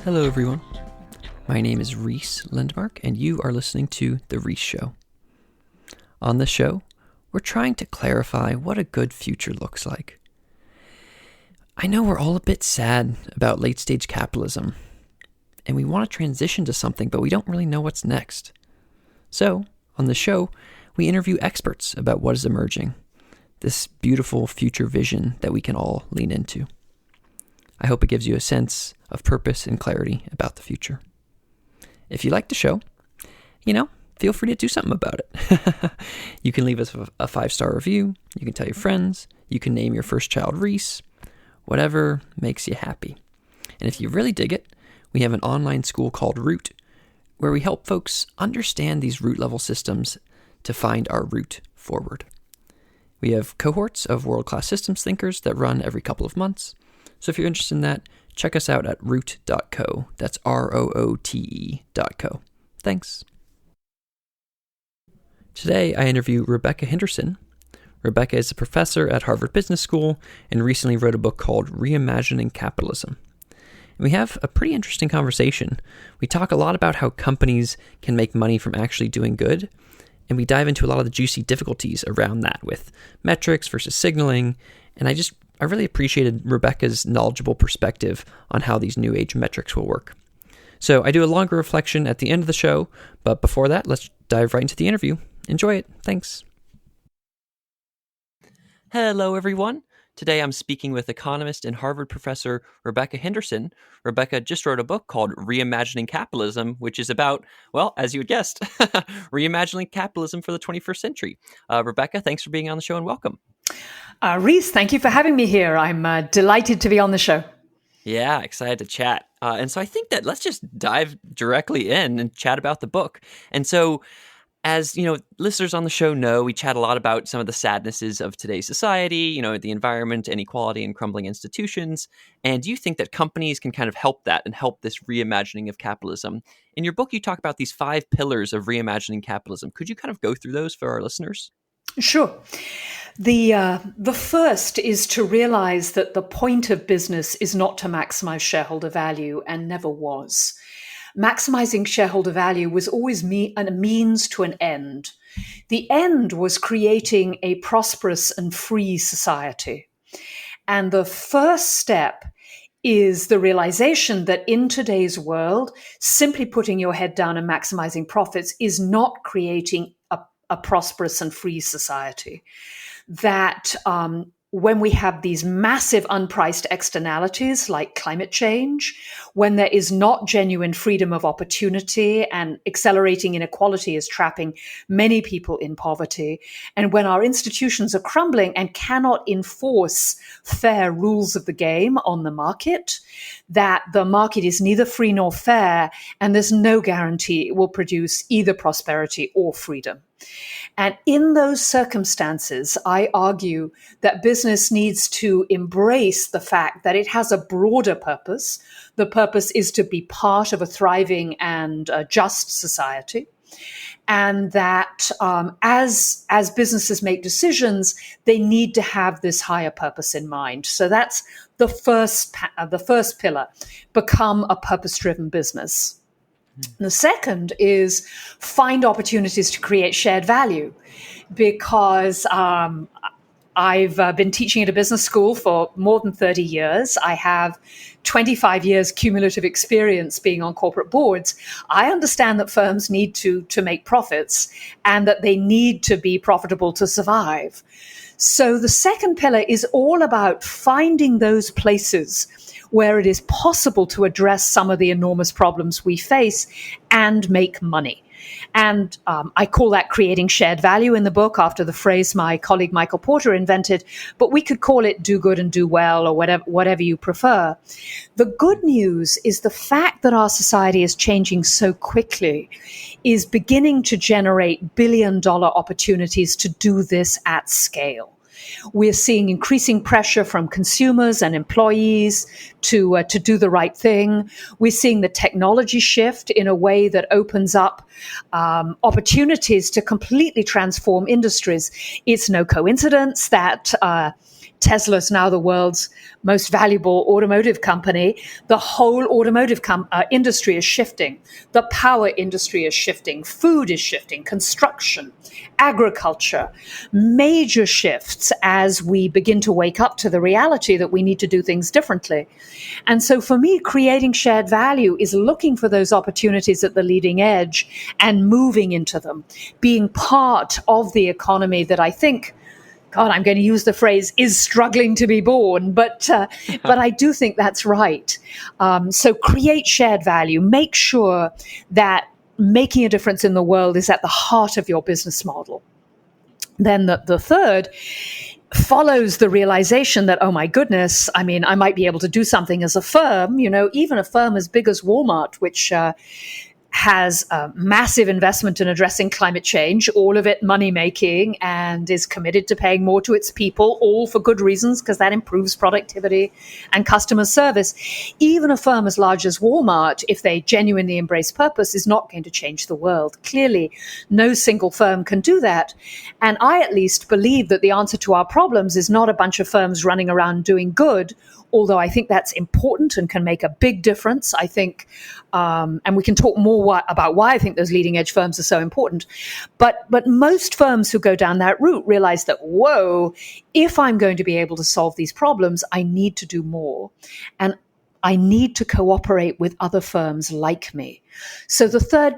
Hello everyone, my name is Reese Lindmark and you are listening to The Reese Show. On this show, we're trying to clarify what a good future looks like. I know we're all a bit sad about late-stage capitalism, and we want to transition to something, but we don't really know what's next. So, on the show, we interview experts about what is emerging, this beautiful future vision that we can all lean into. I hope it gives you a sense of purpose and clarity about the future. If you like the show, feel free to do something about it. You can leave us a 5-star review. You can tell your friends. You can name your first child Reese. Whatever makes you happy. And if you really dig it, we have an online school called Root, where we help folks understand these root level systems to find our route forward. We have cohorts of world-class systems thinkers that run every couple of months. So if you're interested in that, check us out at root.co. That's ROOTE.co. Thanks. Today, I interview Rebecca Henderson. Rebecca is a professor at Harvard Business School and recently wrote a book called Reimagining Capitalism. And we have a pretty interesting conversation. We talk a lot about how companies can make money from actually doing good, and we dive into a lot of the juicy difficulties around that with metrics versus signaling, and I really appreciated Rebecca's knowledgeable perspective on how these new age metrics will work. So I do a longer reflection at the end of the show, but before that, let's dive right into the interview. Enjoy it. Thanks. Hello, everyone. Today I'm speaking with economist and Harvard professor Rebecca Henderson. Rebecca just wrote a book called Reimagining Capitalism, which is about, well, as you had guessed, reimagining capitalism for the 21st century. Rebecca, thanks for being on the show and welcome. Reese, thank you for having me here. I'm delighted to be on the show. Yeah, excited to chat. And so I think that let's just dive directly in and chat about the book. And so, as listeners on the show know, we chat a lot about some of the sadnesses of today's society, the environment, inequality, and crumbling institutions. And do you think that companies can kind of help that and help this reimagining of capitalism? In your book, you talk about these 5 pillars of reimagining capitalism. Could you kind of go through those for our listeners? Sure. The first is to realize that the point of business is not to maximize shareholder value and never was. Maximizing shareholder value was always a means to an end. The end was creating a prosperous and free society. And the first step is the realization that in today's world, simply putting your head down and maximizing profits is not creating a prosperous and free society. That when we have these massive unpriced externalities like climate change, when there is not genuine freedom of opportunity and accelerating inequality is trapping many people in poverty, and when our institutions are crumbling and cannot enforce fair rules of the game on the market, that the market is neither free nor fair, and there's no guarantee it will produce either prosperity or freedom. And in those circumstances, I argue that business needs to embrace the fact that it has a broader purpose. The purpose is to be part of a thriving and just society. And that as businesses make decisions, they need to have this higher purpose in mind. So that's the first pillar, become a purpose-driven business. The second is find opportunities to create shared value, because I've been teaching at a business school for more than 30 years. I have 25 years cumulative experience being on corporate boards. I understand that firms need to make profits and that they need to be profitable to survive. So the second pillar is all about finding those places where it is possible to address some of the enormous problems we face and make money. And I call that creating shared value in the book after the phrase my colleague Michael Porter invented, but we could call it do good and do well, or whatever you prefer. The good news is the fact that our society is changing so quickly is beginning to generate billion-dollar opportunities to do this at scale. We're seeing increasing pressure from consumers and employees to do the right thing. We're seeing the technology shift in a way that opens up opportunities to completely transform industries. It's no coincidence that Tesla's now the world's most valuable automotive company. The whole automotive industry is shifting. The power industry is shifting. Food is shifting. Construction, agriculture, major shifts as we begin to wake up to the reality that we need to do things differently. And so for me, creating shared value is looking for those opportunities at the leading edge and moving into them, being part of the economy that I think, God, I'm going to use the phrase, is struggling to be born, but I do think that's right. So create shared value. Make sure that making a difference in the world is at the heart of your business model. Then the third follows the realization that, oh my goodness, I mean, I might be able to do something as a firm, even a firm as big as Walmart, which has a massive investment in addressing climate change, all of it money-making, and is committed to paying more to its people, all for good reasons, because that improves productivity and customer service. Even a firm as large as Walmart, if they genuinely embrace purpose, is not going to change the world. Clearly, no single firm can do that. And I at least believe that the answer to our problems is not a bunch of firms running around doing good, although I think that's important and can make a big difference. I think, and we can talk more about why I think those leading edge firms are so important. But most firms who go down that route realize that, whoa, if I'm going to be able to solve these problems, I need to do more. And I need to cooperate with other firms like me. So the third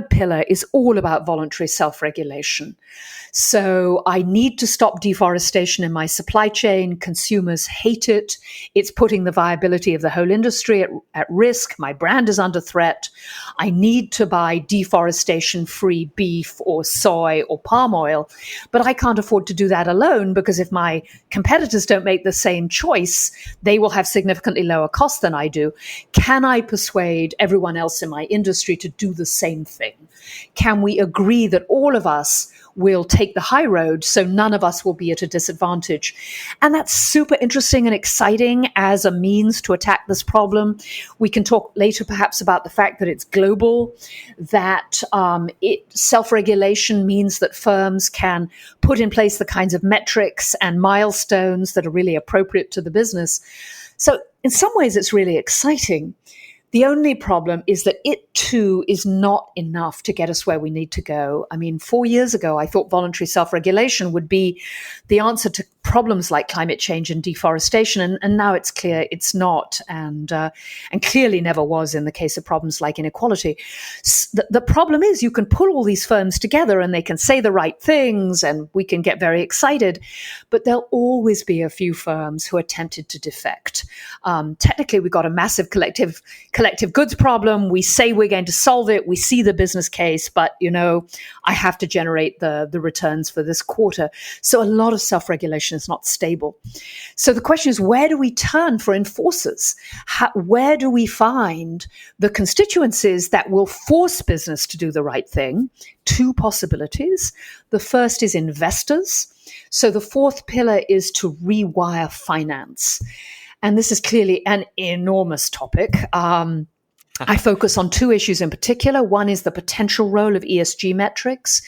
pillar is all about voluntary self-regulation. So I need to stop deforestation in my supply chain. Consumers hate it. It's putting the viability of the whole industry at risk. My brand is under threat. I need to buy deforestation-free beef or soy or palm oil. But I can't afford to do that alone, because if my competitors don't make the same choice, they will have significantly lower costs than I do. Can I persuade everyone else in my industry to do the same thing? Can we agree that all of us will take the high road so none of us will be at a disadvantage? And that's super interesting and exciting as a means to attack this problem. We can talk later perhaps about the fact that it's global, that self-regulation means that firms can put in place the kinds of metrics and milestones that are really appropriate to the business. So in some ways, it's really exciting. The only problem is that it too is not enough to get us where we need to go. I mean, 4 years ago, I thought voluntary self-regulation would be the answer to problems like climate change and deforestation, and now it's clear it's not, and clearly never was in the case of problems like inequality. The problem is you can pull all these firms together and they can say the right things and we can get very excited, but there'll always be a few firms who are tempted to defect. Technically, we've got a massive collective goods problem. We say we're going to solve it. We see the business case, but, I have to generate the returns for this quarter. So a lot of self-regulation is not stable. So the question is, where do we turn for enforcers? Where do we find the constituencies that will force business to do the right thing? Two possibilities. The first is investors. So the fourth pillar is to rewire finance. And this is clearly an enormous topic. I focus on two issues in particular. One is the potential role of ESG metrics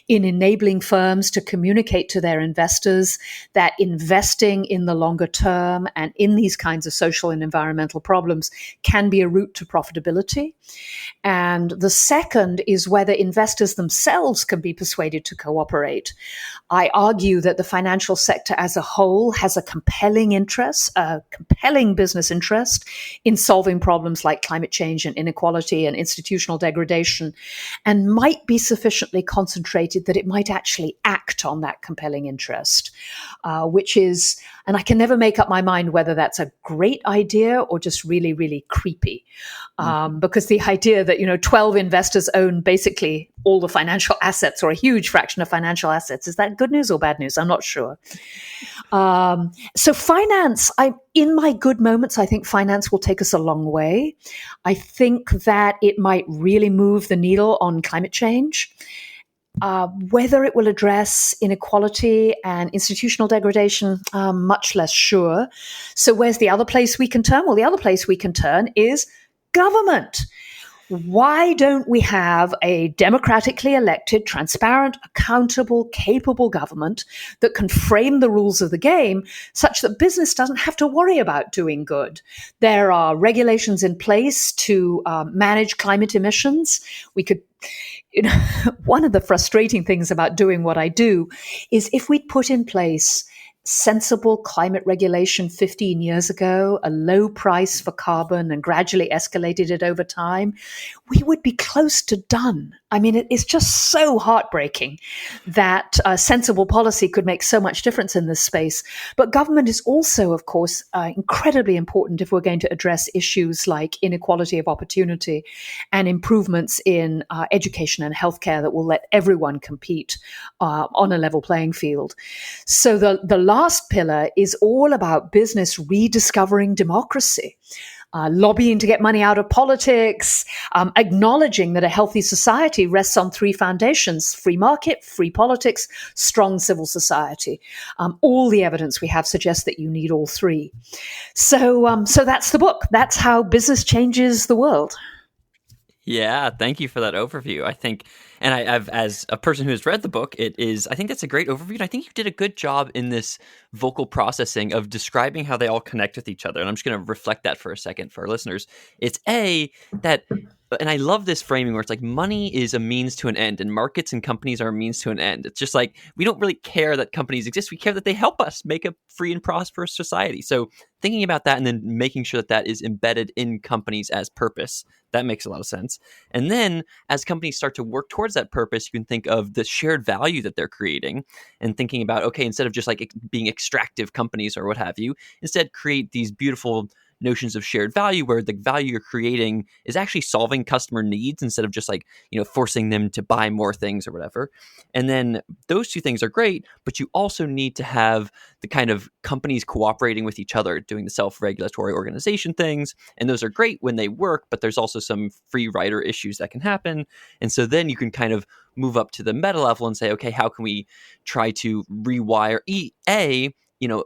in enabling firms to communicate to their investors that investing in the longer term and in these kinds of social and environmental problems can be a route to profitability. And the second is whether investors themselves can be persuaded to cooperate. I argue that the financial sector as a whole has a compelling business interest in solving problems like climate change and inequality and institutional degradation, and might be sufficiently concentrated that it might actually act on that compelling interest, which is, and I can never make up my mind whether that's a great idea or just really, really creepy. Because the idea that, 12 investors own basically all the financial assets or a huge fraction of financial assets, is that good news or bad news? I'm not sure. So finance, in my good moments, I think finance will take us a long way. I think that it might really move the needle on climate change. Whether it will address inequality and institutional degradation, much less sure. So where's the other place we can turn? Well, the other place we can turn is government. Why don't we have a democratically elected, transparent, accountable, capable government that can frame the rules of the game such that business doesn't have to worry about doing good? There are regulations in place to manage climate emissions. We could, one of the frustrating things about doing what I do is if we'd put in place sensible climate regulation 15 years ago, a low price for carbon, and gradually escalated it over time, we would be close to done. I mean, it's just so heartbreaking that sensible policy could make so much difference in this space. But government is also, of course, incredibly important if we're going to address issues like inequality of opportunity and improvements in education and healthcare that will let everyone compete on a level playing field. So the last pillar is all about business rediscovering democracy. Lobbying to get money out of politics, acknowledging that a healthy society rests on three foundations: free market, free politics, strong civil society. All the evidence we have suggests that you need all three. So that's the book. That's how business changes the world. Yeah, thank you for that overview. I think, and I've, as a person who has read the book, I think that's a great overview. And I think you did a good job in this vocal processing of describing how they all connect with each other. And I'm just going to reflect that for a second for our listeners. It's and I love this framing where it's like money is a means to an end and markets and companies are a means to an end. It's just like, we don't really care that companies exist. We care that they help us make a free and prosperous society. So thinking about that and then making sure that that is embedded in companies as purpose, that makes a lot of sense. And then as companies start to work towards that purpose, you can think of the shared value that they're creating and thinking about, okay, instead of just like being extractive companies or what have you, instead create these beautiful notions of shared value where the value you're creating is actually solving customer needs instead of just like, forcing them to buy more things or whatever. And then those two things are great, but you also need to have the kind of companies cooperating with each other, doing the self-regulatory organization things. And those are great when they work, but there's also some free rider issues that can happen. And so then you can kind of move up to the meta level and say, okay, how can we try to rewire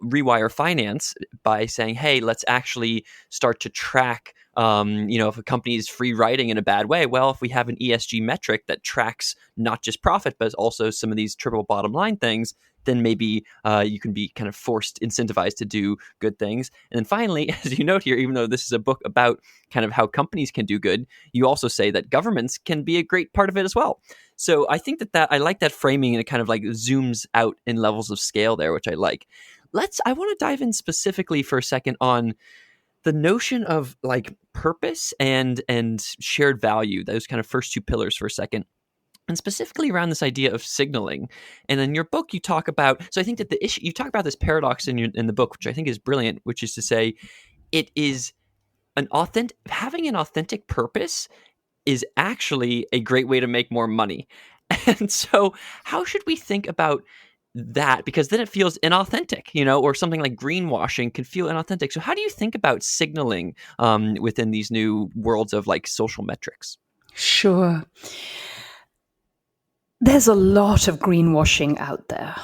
rewire finance by saying, hey, let's actually start to track, if a company is free riding in a bad way. Well, if we have an ESG metric that tracks not just profit, but also some of these triple bottom line things, then maybe you can be kind of incentivized to do good things. And then finally, as you note here, even though this is a book about kind of how companies can do good, you also say that governments can be a great part of it as well. So I think that I like that framing, and it kind of like zooms out in levels of scale there, which I like. I want to dive in specifically for a second on the notion of like purpose and shared value, those kind of first two pillars for a second. And specifically around this idea of signaling. And in your book, you talk about, so I think that the issue, you talk about this paradox in the book, which I think is brilliant, which is to say it is having an authentic purpose is actually a great way to make more money. And so how should we think about that? Because then it feels inauthentic, or something like greenwashing can feel inauthentic. So how do you think about signaling within these new worlds of like social metrics? Sure. There's a lot of greenwashing out there.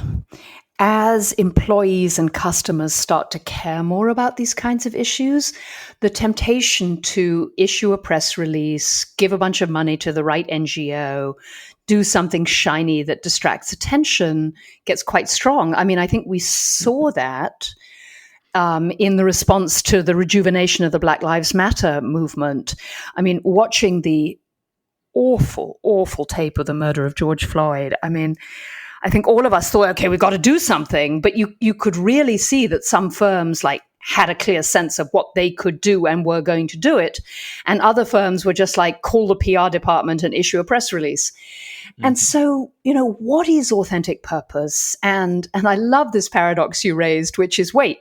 As employees and customers start to care more about these kinds of issues, the temptation to issue a press release, give a bunch of money to the right NGO, do something shiny that distracts attention gets quite strong. I mean, I think we saw that in the response to the rejuvenation of the Black Lives Matter movement. I mean, watching the awful, awful tape of the murder of George Floyd. I mean, I think all of us thought, okay, we've got to do something, but you could really see that some firms had a clear sense of what they could do and were going to do it. And other firms were just like, call the PR department and issue a press release. Mm-hmm. And so, what is authentic purpose? And I love this paradox you raised, which is, wait,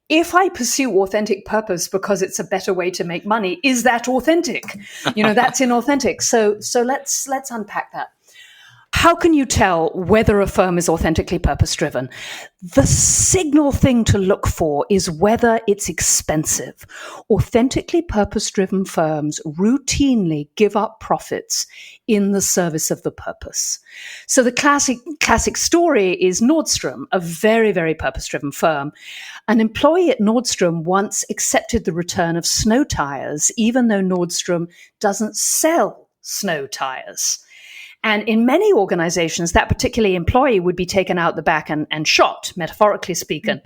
if I pursue authentic purpose because it's a better way to make money, is that authentic? That's inauthentic. So let's unpack that. How can you tell whether a firm is authentically purpose-driven? The signal thing to look for is whether it's expensive. Authentically purpose-driven firms routinely give up profits in the service of the purpose. So the classic story is Nordstrom, a very, very purpose-driven firm. An employee at Nordstrom once accepted the return of snow tires, even though Nordstrom doesn't sell snow tires. And in many organizations, that particular employee would be taken out the back and shot, metaphorically speaking.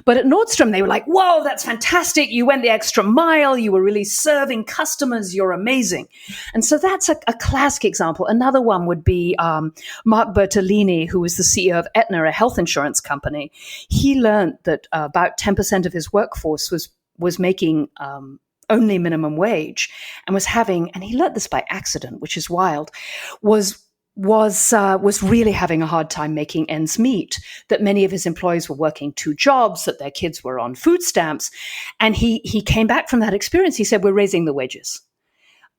But at Nordstrom, they were like, whoa, that's fantastic. You went the extra mile. You were really serving customers. You're amazing. And so that's a classic example. Another one would be Mark Bertolini, who was the CEO of Aetna, a health insurance company. He learned that about 10% of his workforce was making only minimum wage, and was having, and he learned this by accident, which is wild, was really having a hard time making ends meet, that many of his employees were working 2 jobs, that their kids were on food stamps. And he came back from that experience. He said, we're raising the wages.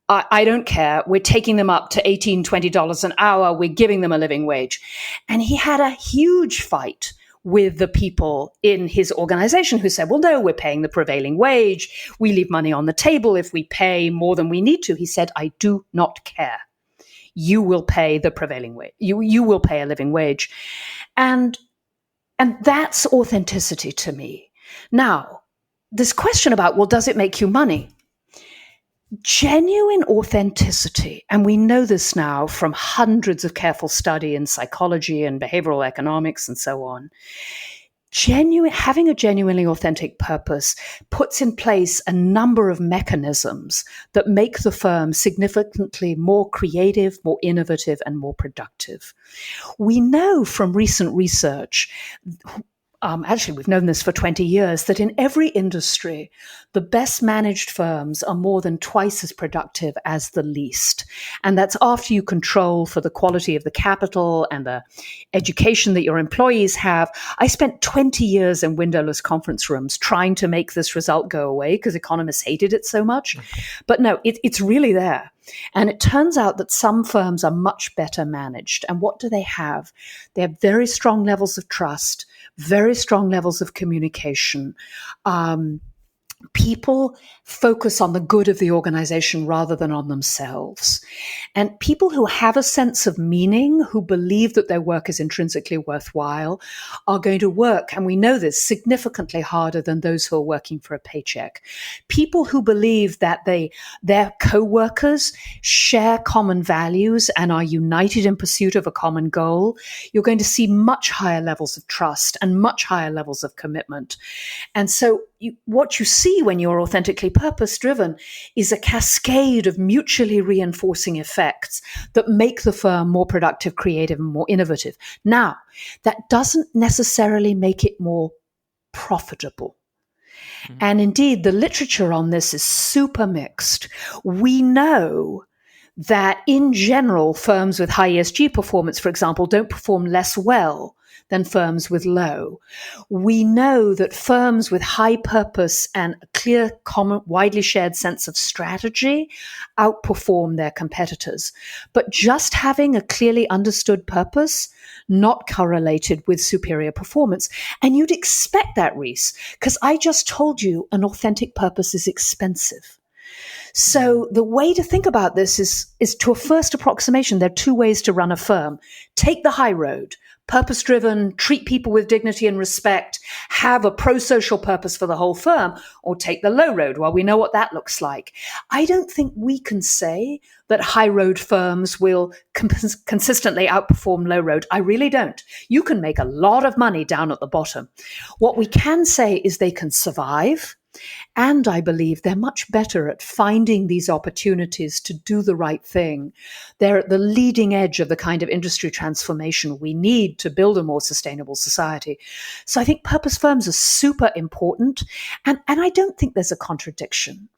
I don't care. We're taking them up to $18, $20 an hour. We're giving them a living wage. And he had a huge fight with the people in his organization who said, well, no, we're paying the prevailing wage. We leave money on the table if we pay more than we need to. He said, I do not care. You will pay the prevailing wage. You will pay a living wage. And that's authenticity to me. Now, this question about, well, does it make you money? Genuine authenticity, and we know this now from hundreds of careful study in psychology and behavioral economics and so on, having a genuinely authentic purpose puts in place a number of mechanisms that make the firm significantly more creative, more innovative, and more productive. We know from recent research, actually, we've known this for 20 years, that in every industry, the best managed firms are more than twice as productive as the least. And that's after you control for the quality of the capital and the education that your employees have. I spent 20 years in windowless conference rooms trying to make this result go away because economists hated it so much. But no, it's really there. And it turns out that some firms are much better managed. And what do they have? They have very strong levels of trust, very strong levels of communication. People focus on the good of the organization rather than on themselves. And people who have a sense of meaning, who believe that their work is intrinsically worthwhile, are going to work, and we know this, significantly harder than those who are working for a paycheck. People who believe that their co-workers share common values and are united in pursuit of a common goal, you're going to see much higher levels of trust and much higher levels of commitment. And so what you see when you're authentically purpose-driven is a cascade of mutually reinforcing effects that make the firm more productive, creative, and more innovative. Now, that doesn't necessarily make it more profitable. And indeed, the literature on this is super mixed. We know that in general, firms with high ESG performance, for example, don't perform less well than firms with low. We know that firms with high purpose and a clear, common, widely shared sense of strategy outperform their competitors. But just having a clearly understood purpose, not correlated with superior performance. And you'd expect that, Reese, because I just told you an authentic purpose is expensive. So the way to think about this is to a first approximation. There are 2 ways to run a firm. Take the high road, purpose-driven, treat people with dignity and respect, have a pro-social purpose for the whole firm, or take the low road. Well, we know what that looks like. I don't think we can say that high road firms will consistently outperform low road. I really don't. You can make a lot of money down at the bottom. What we can say is they can survive. And I believe they're much better at finding these opportunities to do the right thing. They're at the leading edge of the kind of industry transformation we need to build a more sustainable society. So I think purpose firms are super important. And I don't think there's a contradiction.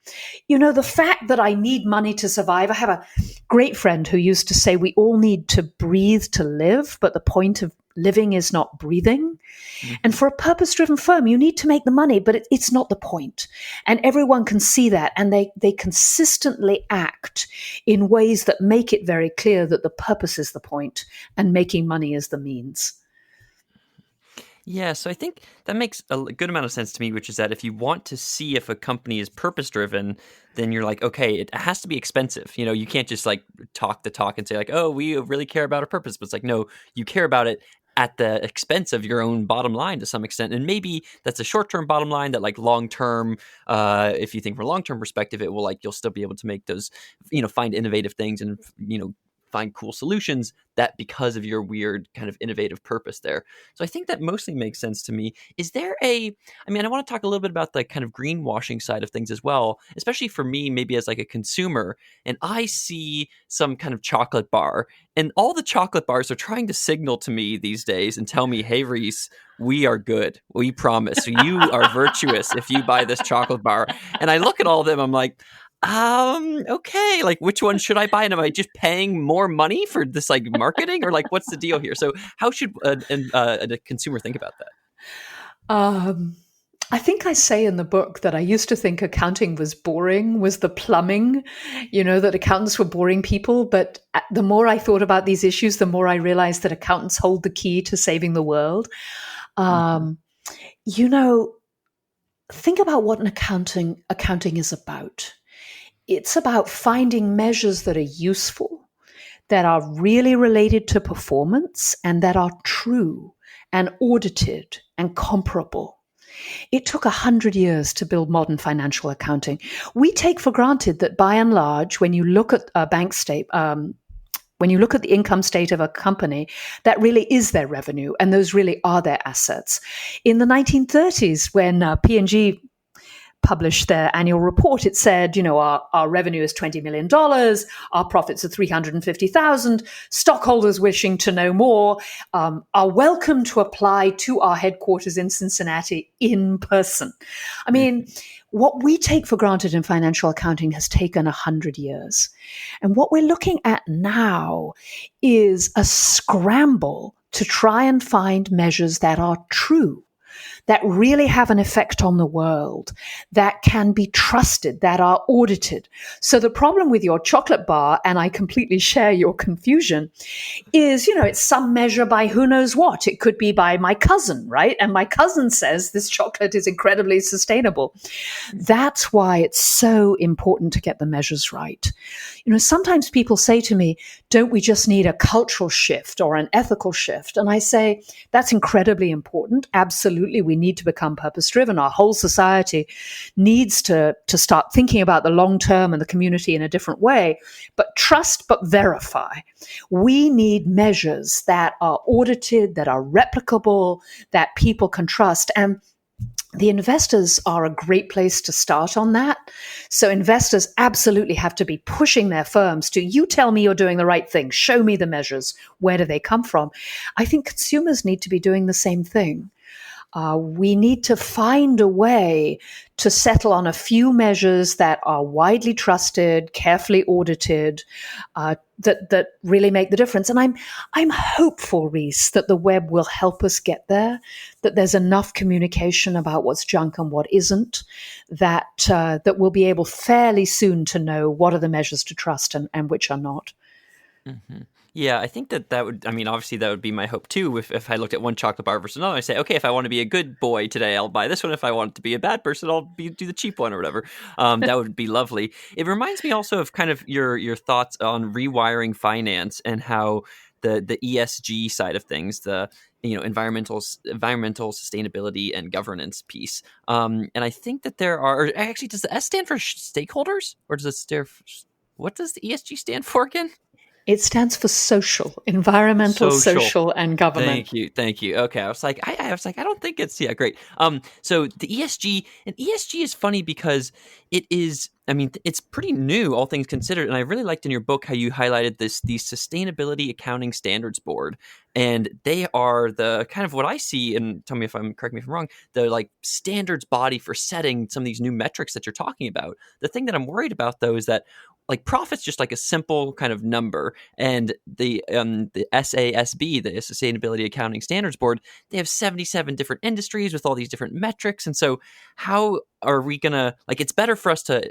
The fact that I need money to survive. I have a great friend who used to say we all need to breathe to live, but the point of living is not breathing. And for a purpose-driven firm, you need to make the money, but it's not the point. And everyone can see that, and they consistently act in ways that make it very clear that the purpose is the point and making money is the means. Yeah, so I think that makes a good amount of sense to me, which is that if you want to see if a company is purpose-driven, then you're like, okay, it has to be expensive. You can't just like talk the talk and say like, oh, we really care about our purpose. But it's like, no, you care about it at the expense of your own bottom line to some extent. And maybe that's a short-term bottom line that like long-term, if you think from a long-term perspective, it will like, you'll still be able to make those, find innovative things and, find cool solutions that because of your weird kind of innovative purpose there. So I think that mostly makes sense to me. Is there I want to talk a little bit about the kind of greenwashing side of things as well, especially for me, maybe as like a consumer, and I see some kind of chocolate bar and all the chocolate bars are trying to signal to me these days and tell me, hey, Reese, we are good. We promise. You are virtuous if you buy this chocolate bar. And I look at all of them, I'm like, okay, like which one should I buy? And am I just paying more money for this like marketing or like what's the deal here? So how should a consumer think about that? I think I say in the book that I used to think accounting was boring, was the plumbing, that accountants were boring people. But the more I thought about these issues, the more I realized that accountants hold the key to saving the world. Think about what an accounting is about. It's about finding measures that are useful, that are really related to performance, and that are true and audited and comparable. It took 100 years to build modern financial accounting. We take for granted that by and large, when you look at a bank statement, when you look at the income state of a company, that really is their revenue, and those really are their assets. In the 1930s, when P&G published their annual report, it said, our revenue is $20 million, our profits are $350,000. Stockholders wishing to know more are welcome to apply to our headquarters in Cincinnati in person. I mean, what we take for granted in financial accounting has taken 100 years. And what we're looking at now is a scramble to try and find measures that are true, that really have an effect on the world, that can be trusted, that are audited. So the problem with your chocolate bar, and I completely share your confusion, is, it's some measure by who knows what. It could be by my cousin, right? And my cousin says this chocolate is incredibly sustainable. That's why it's so important to get the measures right. Sometimes people say to me, don't we just need a cultural shift or an ethical shift? And I say, that's incredibly important. Absolutely. We need to become purpose-driven. Our whole society needs to start thinking about the long term and the community in a different way. But trust, but verify. We need measures that are audited, that are replicable, that people can trust. And the investors are a great place to start on that. So investors absolutely have to be pushing their firms to, you tell me you're doing the right thing. Show me the measures. Where do they come from? I think consumers need to be doing the same thing. We need to find a way to settle on a few measures that are widely trusted, carefully audited, that really make the difference. And I'm hopeful, Reese, that the web will help us get there, that there's enough communication about what's junk and what isn't, that we'll be able fairly soon to know what are the measures to trust and which are not. Mm-hmm. Yeah, I think that would, obviously that would be my hope too. If I looked at one chocolate bar versus another, I say, okay, if I want to be a good boy today, I'll buy this one. If I want to be a bad person, I'll do the cheap one or whatever. That would be lovely. It reminds me also of kind of your thoughts on rewiring finance and how the ESG side of things, the environmental sustainability and governance piece. And I think that there are, or actually, does the S stand for stakeholders, or does it stand for, what does the ESG stand for again? It stands for social, environmental, Social. social, and government. Thank you. Okay, I don't think it's great. So the ESG is funny because it is. I mean, it's pretty new, all things considered, and I really liked in your book how you highlighted the Sustainability Accounting Standards Board, and they are the kind of what I see, and correct me if I'm wrong, the like standards body for setting some of these new metrics that you're talking about. The thing that I'm worried about though is that like profit's just like a simple kind of number, and the SASB, the Sustainability Accounting Standards Board, they have 77 different industries with all these different metrics, and so how are we gonna like? It's better for us to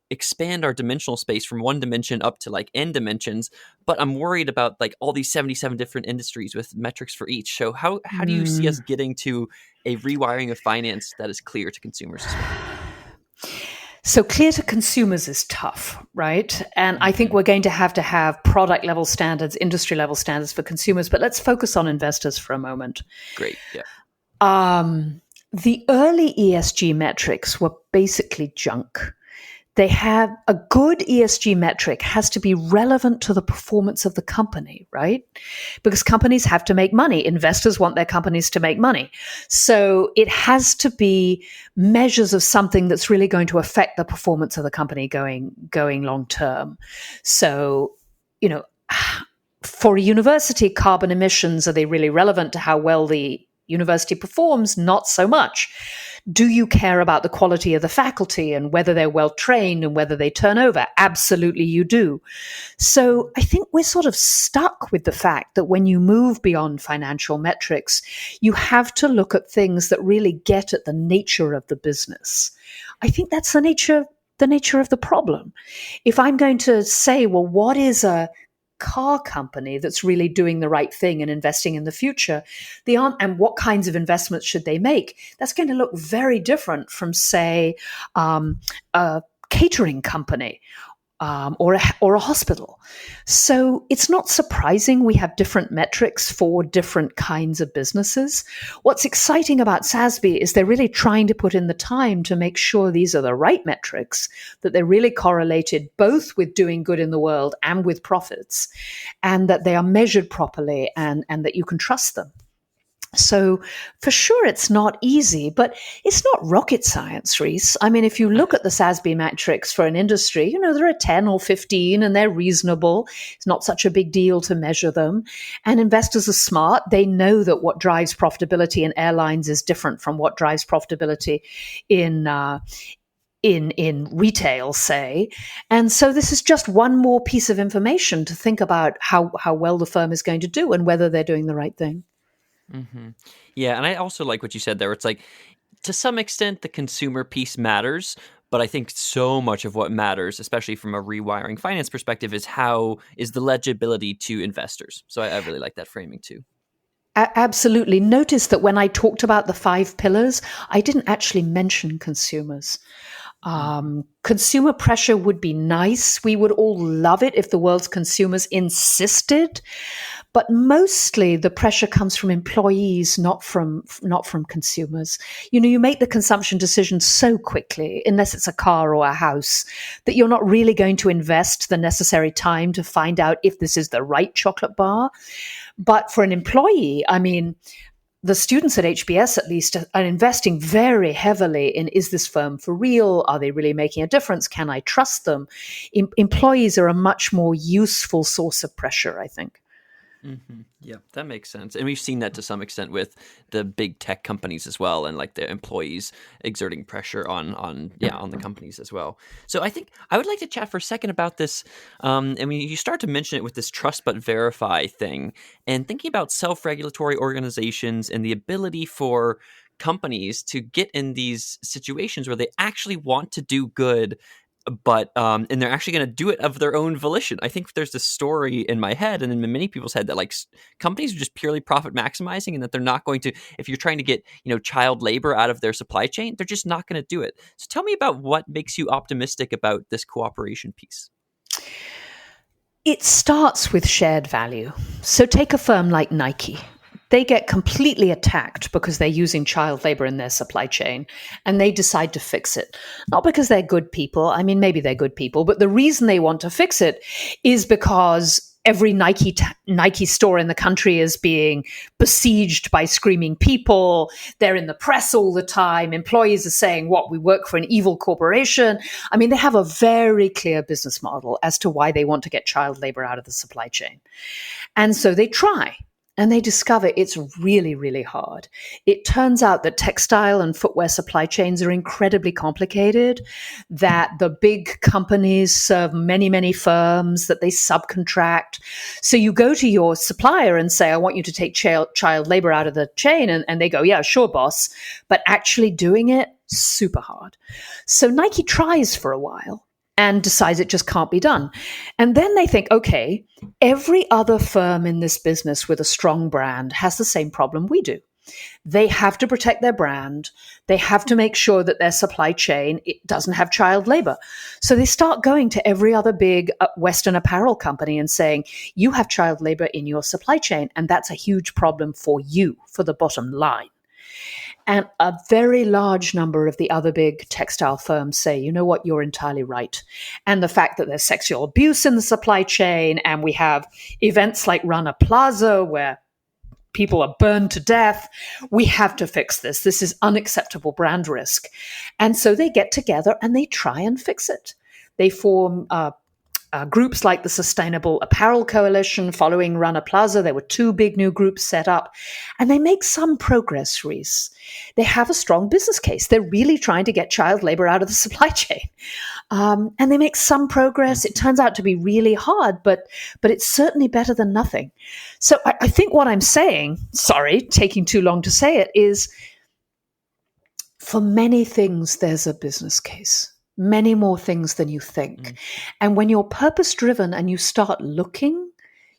expand our dimensional space from one dimension up to like n dimensions, but I'm worried about like all these 77 different industries with metrics for each. So how do you see us getting to a rewiring of finance that is clear to consumers as well? So clear to consumers is tough, right? And I think we're going to have product level standards, industry level standards for consumers, but let's focus on investors for a moment. Great, yeah. The early ESG metrics were basically junk. They have a good ESG metric has to be relevant to the performance of the company, right? Because companies have to make money. Investors want their companies to make money. So it has to be measures of something that's really going to affect the performance of the company going long term. So, for a university, carbon emissions, are they really relevant to how well the university performs? Not so much. Do you care about the quality of the faculty and whether they're well trained and whether they turn over? Absolutely, you do. So I think we're sort of stuck with the fact that when you move beyond financial metrics, you have to look at things that really get at the nature of the business. I think that's the nature of the problem. If I'm going to say, well, what is a car company that's really doing the right thing and investing in the future, and what kinds of investments should they make? That's going to look very different from, say, a catering company or a hospital. So it's not surprising we have different metrics for different kinds of businesses. What's exciting about SASB is they're really trying to put in the time to make sure these are the right metrics, that they're really correlated both with doing good in the world and with profits, and that they are measured properly and that you can trust them. So for sure, it's not easy, but it's not rocket science, Reese. I mean, if you look at the SASB metrics for an industry, there are 10 or 15 and they're reasonable. It's not such a big deal to measure them. And investors are smart. They know that what drives profitability in airlines is different from what drives profitability in retail, say. And so this is just one more piece of information to think about how well the firm is going to do and whether they're doing the right thing. Mm-hmm. Yeah, and I also like what you said there. It's like, to some extent, the consumer piece matters, but I think so much of what matters, especially from a rewiring finance perspective, is the legibility to investors. So I really like that framing too. Absolutely. Notice that when I talked about the 5 pillars, I didn't actually mention consumers. Consumer pressure would be nice. We would all love it if the world's consumers insisted. But mostly the pressure comes from employees, not from consumers. You make the consumption decision so quickly, unless it's a car or a house, that you're not really going to invest the necessary time to find out if this is the right chocolate bar. But for an employee, I mean, the students at HBS, at least, are investing very heavily in, is this firm for real? Are they really making a difference? Can I trust them? Employees are a much more useful source of pressure, I think. Mm-hmm. Yeah, that makes sense. And we've seen that to some extent with the big tech companies as well, and like the employees exerting pressure on the companies as well. So I think I would like to chat for a second about this. You start to mention it with this trust but verify thing, and thinking about self-regulatory organizations and the ability for companies to get in these situations where they actually want to do good, but and they're actually going to do it of their own volition. I think there's this story in my head and in many people's head that like companies are just purely profit maximizing, and that they're not going to, if you're trying to get child labor out of their supply chain, they're just not going to do it. So tell me about what makes you optimistic about this cooperation piece. It starts with shared value. So take a firm like Nike. They get completely attacked because they're using child labor in their supply chain, and they decide to fix it. Not because they're good people. I mean, maybe they're good people, but the reason they want to fix it is because every Nike store in the country is being besieged by screaming people. They're in the press all the time. Employees are saying, what, we work for an evil corporation. I mean, they have a very clear business model as to why they want to get child labor out of the supply chain. And so they try. And they discover it's really, really hard. It turns out that textile and footwear supply chains are incredibly complicated, that the big companies serve many, many firms, that they subcontract. So you go to your supplier and say, I want you to take child labor out of the chain. And they go, yeah, sure, boss. But actually doing it, super hard. So Nike tries for a while and decides it just can't be done. And then they think, okay, every other firm in this business with a strong brand has the same problem we do. They have to protect their brand. They have to make sure that their supply chain doesn't have child labor. So they start going to every other big Western apparel company and saying, you have child labor in your supply chain, and that's a huge problem for you, for the bottom line. And a very large number of the other big textile firms say, you know what, you're entirely right. And the fact that there's sexual abuse in the supply chain, and we have events like Rana Plaza where people are burned to death, we have to fix this. This is unacceptable brand risk. And so they get together and they try and fix it. They form groups like the Sustainable Apparel Coalition. Following Rana Plaza, there were 2 big new groups set up, and they make some progress, Reese. They have a strong business case. They're really trying to get child labor out of the supply chain. And they make some progress. It turns out to be really hard, but it's certainly better than nothing. So I think what I'm saying, sorry, taking too long to say it, is for many things, there's a business case. Many more things than you think. And when you're purpose-driven and you start looking,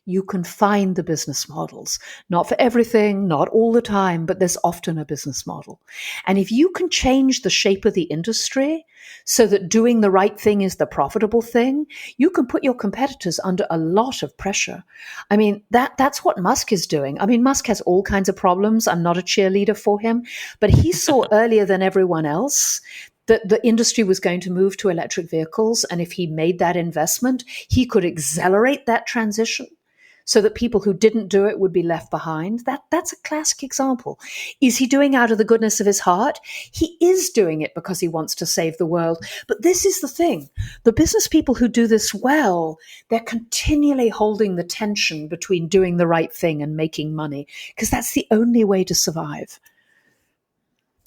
you can find the business models. Not for everything, not all the time, but there's often a business model. And if you can change the shape of the industry so that doing the right thing is the profitable thing, you can put your competitors under a lot of pressure. I mean, that's what Musk is doing. I mean, Musk has all kinds of problems. I'm not a cheerleader for him, but he saw earlier than everyone else that the industry was going to move to electric vehicles. And if he made that investment, he could accelerate that transition so that people who didn't do it would be left behind. That's a classic example. Is he doing out of the goodness of his heart? He is doing it because he wants to save the world. But this is the thing. The business people who do this well, they're continually holding the tension between doing the right thing and making money, because that's the only way to survive.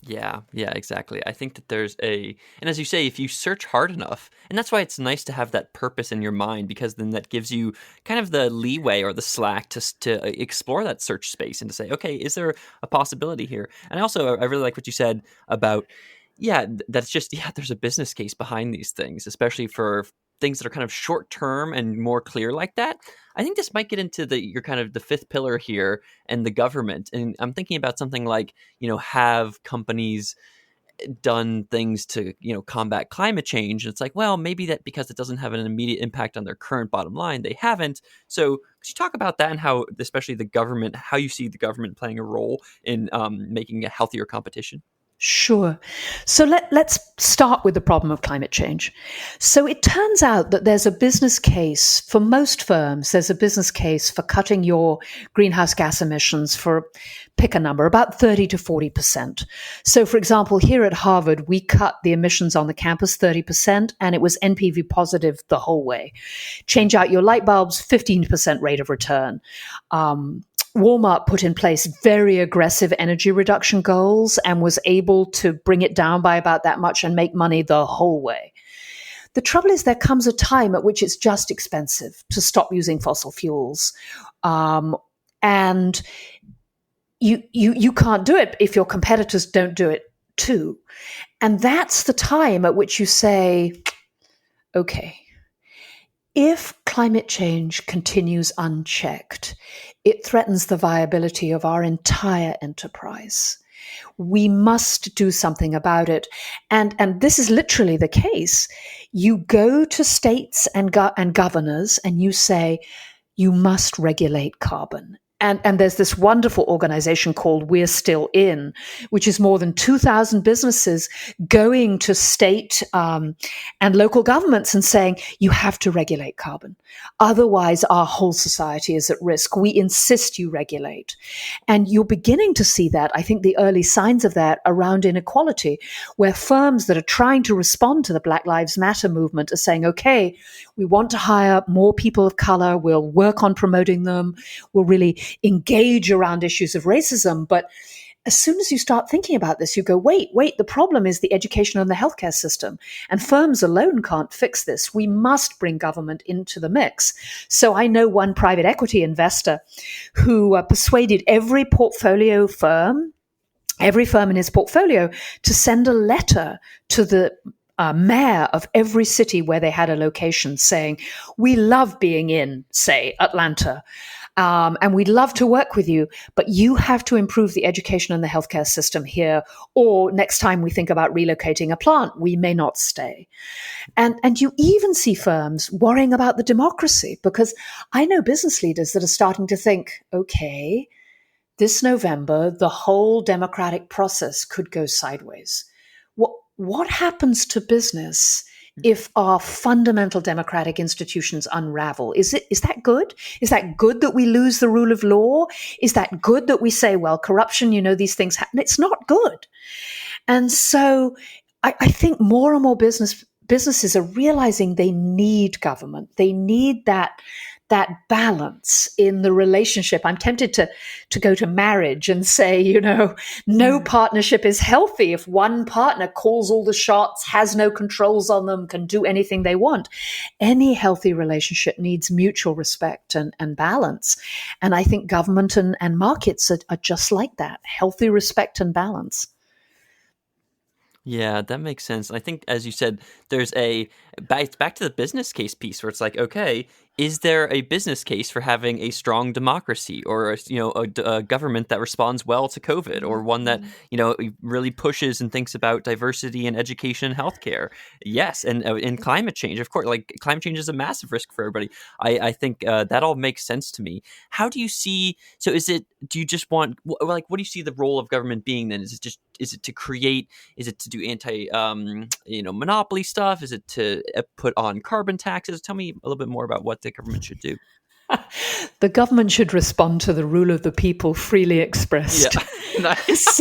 Yeah, exactly. I think that and as you say, if you search hard enough, and that's why it's nice to have that purpose in your mind, because then that gives you kind of the leeway or the slack to explore that search space and to say, okay, is there a possibility here? And also, I really like what you said about, there's a business case behind these things, especially for things that are kind of short term and more clear like that. I think this might get into your kind of the fifth pillar here and the government. And I'm thinking about something like, have companies done things to, combat climate change? And it's like, well, maybe that because it doesn't have an immediate impact on their current bottom line, they haven't. So could you talk about that and how, especially the government, how you see the government playing a role in making a healthier competition? Sure. So let's start with the problem of climate change. So it turns out that there's a business case for most firms. There's a business case for cutting your greenhouse gas emissions for, pick a number, about 30 to 40%. So for example, here at Harvard, we cut the emissions on the campus 30%, and it was NPV positive the whole way. Change out your light bulbs, 15% rate of return. Walmart put in place very aggressive energy reduction goals and was able to bring it down by about that much and make money the whole way. The trouble is there comes a time at which it's just expensive to stop using fossil fuels. And you can't do it if your competitors don't do it too. And that's the time at which you say, okay, if climate change continues unchecked, it threatens the viability of our entire enterprise. We must do something about it. And this is literally the case. You go to states and governors and you say, you must regulate carbon. And there's this wonderful organization called We're Still In, which is more than 2,000 businesses going to state and local governments and saying, you have to regulate carbon. Otherwise, our whole society is at risk. We insist you regulate. And you're beginning to see that. I think the early signs of that around inequality, where firms that are trying to respond to the Black Lives Matter movement are saying, okay, we want to hire more people of color. We'll work on promoting them. We'll really engage around issues of racism. But as soon as you start thinking about this, you go, wait, the problem is the education and the healthcare system. And firms alone can't fix this. We must bring government into the mix. So I know one private equity investor who persuaded every firm in his portfolio to send a letter to the mayor of every city where they had a location saying, we love being in, say, Atlanta. And we'd love to work with you, but you have to improve the education and the healthcare system here. Or next time we think about relocating a plant, we may not stay. And you even see firms worrying about the democracy, because I know business leaders that are starting to think, okay, this November, the whole democratic process could go sideways. What happens to business if our fundamental democratic institutions unravel? Is that good? Is that good that we lose the rule of law? Is that good that we say, well, corruption, these things happen? It's not good. And so I think more and more businesses are realizing they need government. They need that balance in the relationship. I'm tempted to go to marriage and say, no partnership is healthy if one partner calls all the shots, has no controls on them, can do anything they want. Any healthy relationship needs mutual respect and balance. And I think government and markets are just like that, healthy respect and balance. Yeah, that makes sense. I think, as you said, there's back to the business case piece where it's like, okay, is there a business case for having a strong democracy, or a government that responds well to COVID, or one that really pushes and thinks about diversity in education and healthcare? Yes, and in climate change, of course. Like, climate change is a massive risk for everybody. I think that all makes sense to me. How do you see? So, do you just want, like, what do you see the role of government being then? Is it to create? Is it to do anti monopoly stuff? Is it to put on carbon taxes? Tell me a little bit more about what the government should do. The government should respond to the rule of the people freely expressed. Yeah. Nice.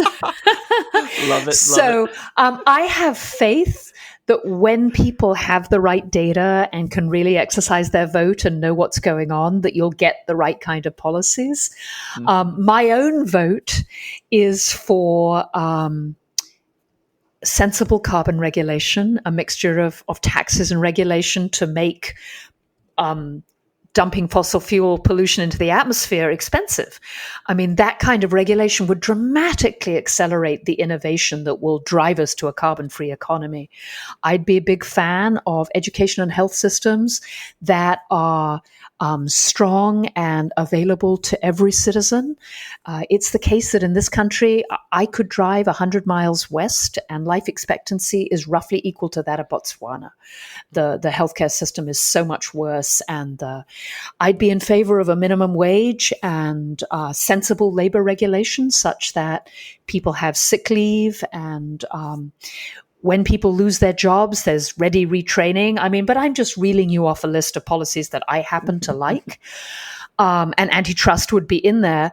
Love it. So I have faith that when people have the right data and can really exercise their vote and know what's going on, that you'll get the right kind of policies. Mm-hmm. My own vote is for sensible carbon regulation, a mixture of taxes and regulation to make dumping fossil fuel pollution into the atmosphere expensive. I mean, that kind of regulation would dramatically accelerate the innovation that will drive us to a carbon-free economy. I'd be a big fan of education and health systems that are strong and available to every citizen. It's the case that in this country, I could drive 100 miles west and life expectancy is roughly equal to that of Botswana. The healthcare system is so much worse, and I'd be in favor of a minimum wage and sensible labor regulations such that people have sick leave, and when people lose their jobs, there's ready retraining. I mean, but I'm just reeling you off a list of policies that I happen to like. And antitrust would be in there.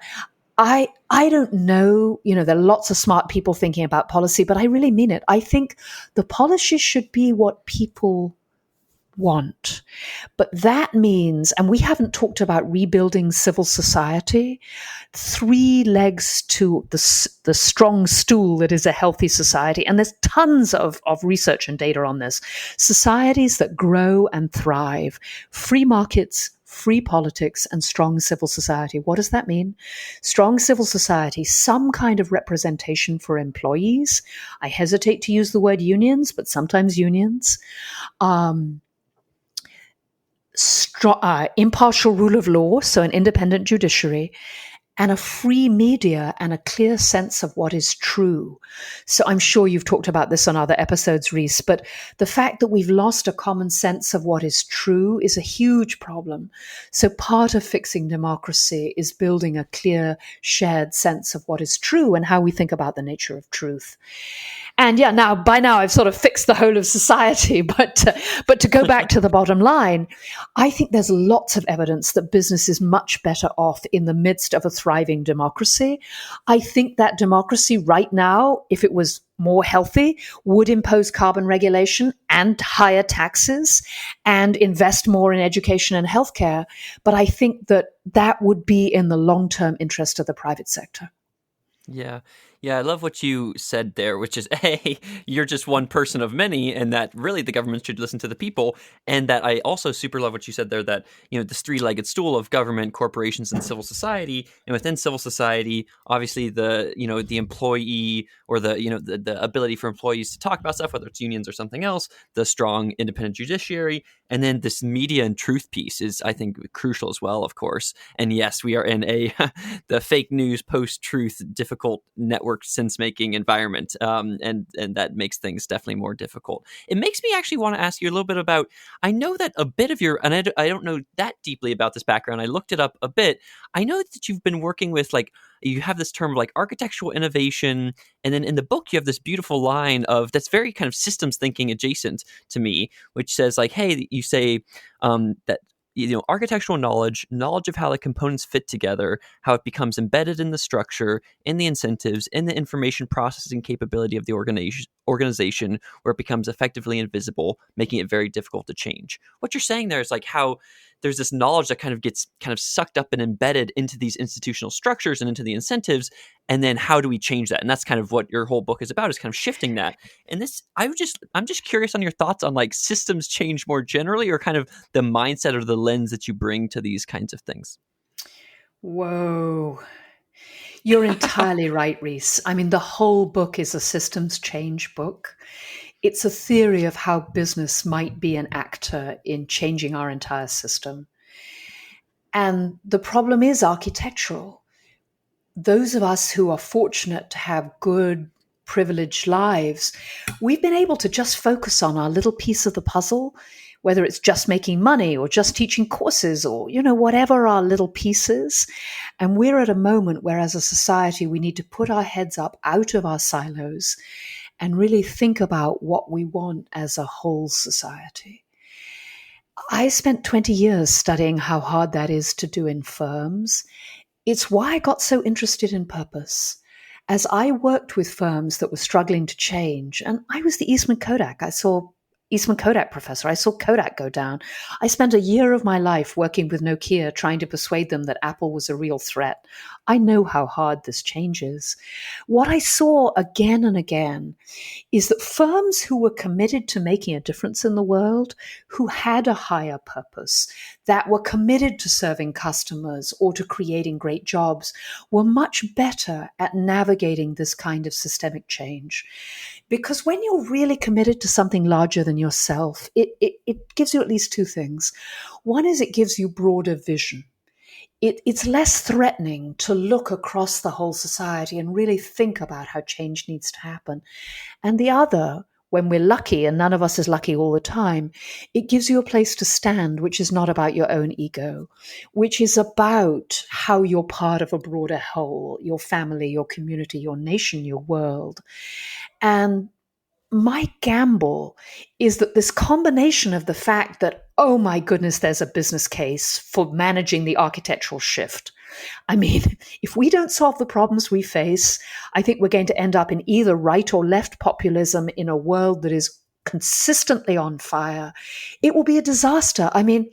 I don't know, there are lots of smart people thinking about policy, but I really mean it. I think the policy should be what people want. But that means, and we haven't talked about rebuilding civil society, 3 legs to the strong stool that is a healthy society. And there's tons of research and data on this. Societies that grow and thrive, free markets, free politics, and strong civil society. What does that mean? Strong civil society, some kind of representation for employees. I hesitate to use the word unions, but sometimes unions. Impartial rule of law, so an independent judiciary, and a free media and a clear sense of what is true. So I'm sure you've talked about this on other episodes, Reese, but the fact that we've lost a common sense of what is true is a huge problem. So part of fixing democracy is building a clear, shared sense of what is true and how we think about the nature of truth. And yeah, by now I've sort of fixed the whole of society. But to go back to the bottom line, I think there's lots of evidence that business is much better off in the midst of a thriving democracy. I think that democracy right now, if it was more healthy, would impose carbon regulation and higher taxes and invest more in education and healthcare. But I think that would be in the long-term interest of the private sector. Yeah. Yeah, I love what you said there, which is, A, you're just one person of many, and that really the government should listen to the people. And that I also super love what you said there, that, this three-legged stool of government, corporations, and civil society. And within civil society, obviously the employee or the ability for employees to talk about stuff, whether it's unions or something else, the strong independent judiciary. And then this media and truth piece is, I think, crucial as well, of course. And yes, we are in the fake news, post-truth, difficult network sense-making environment, and that makes things definitely more difficult. It makes me actually want to ask you a little bit about, I know that a bit of your, and I don't know that deeply about this background, I looked it up a bit. I know that you've been working with, you have this term of architectural innovation, and then in the book you have this beautiful line that's very kind of systems thinking adjacent to me, which says hey, you say that architectural knowledge of how the components fit together, how it becomes embedded in the structure, in the incentives, in the information processing capability of the organization, where it becomes effectively invisible, making it very difficult to change. What you're saying there is how there's this knowledge that kind of gets sucked up and embedded into these institutional structures and into the incentives, and then how do we change that? And that's kind of what your whole book is about, is kind of shifting that. And this, I'm just curious on your thoughts on systems change more generally, or kind of the mindset or the lens that you bring to these kinds of things. Whoa. You're entirely right, Reese. I mean, the whole book is a systems change book. It's a theory of how business might be an actor in changing our entire system. And the problem is architectural. Those of us who are fortunate to have good, privileged lives, we've been able to just focus on our little piece of the puzzle, whether it's just making money or just teaching courses or, whatever our little piece is. And we're at a moment where, as a society, we need to put our heads up out of our silos and really think about what we want as a whole society. I spent 20 years studying how hard that is to do in firms. It's why I got so interested in purpose. As I worked with firms that were struggling to change, and I was the Eastman Kodak professor. I saw Kodak go down. I spent a year of my life working with Nokia, trying to persuade them that Apple was a real threat. I know how hard this change is. What I saw again and again is that firms who were committed to making a difference in the world, who had a higher purpose, that were committed to serving customers or to creating great jobs, were much better at navigating this kind of systemic change. Because when you're really committed to something larger than yourself, it gives you at least two things. One is it gives you broader vision. It's less threatening to look across the whole society and really think about how change needs to happen. And the other, when we're lucky, and none of us is lucky all the time, it gives you a place to stand, which is not about your own ego, which is about how you're part of a broader whole, your family, your community, your nation, your world. And my gamble is that this combination of the fact that, oh my goodness, there's a business case for managing the architectural shift. I mean, if we don't solve the problems we face, I think we're going to end up in either right or left populism in a world that is consistently on fire. It will be a disaster. I mean,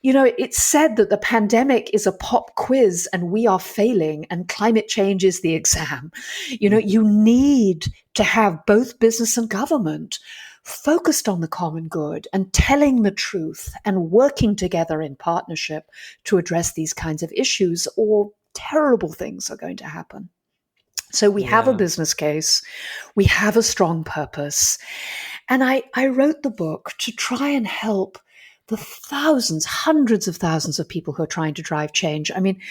it's said that the pandemic is a pop quiz and we are failing and climate change is the exam. You need to have both business and government focused on the common good and telling the truth and working together in partnership to address these kinds of issues, or terrible things are going to happen. So we have a business case, we have a strong purpose. And I wrote the book to try and help the thousands, hundreds of thousands of people who are trying to drive change. I mean,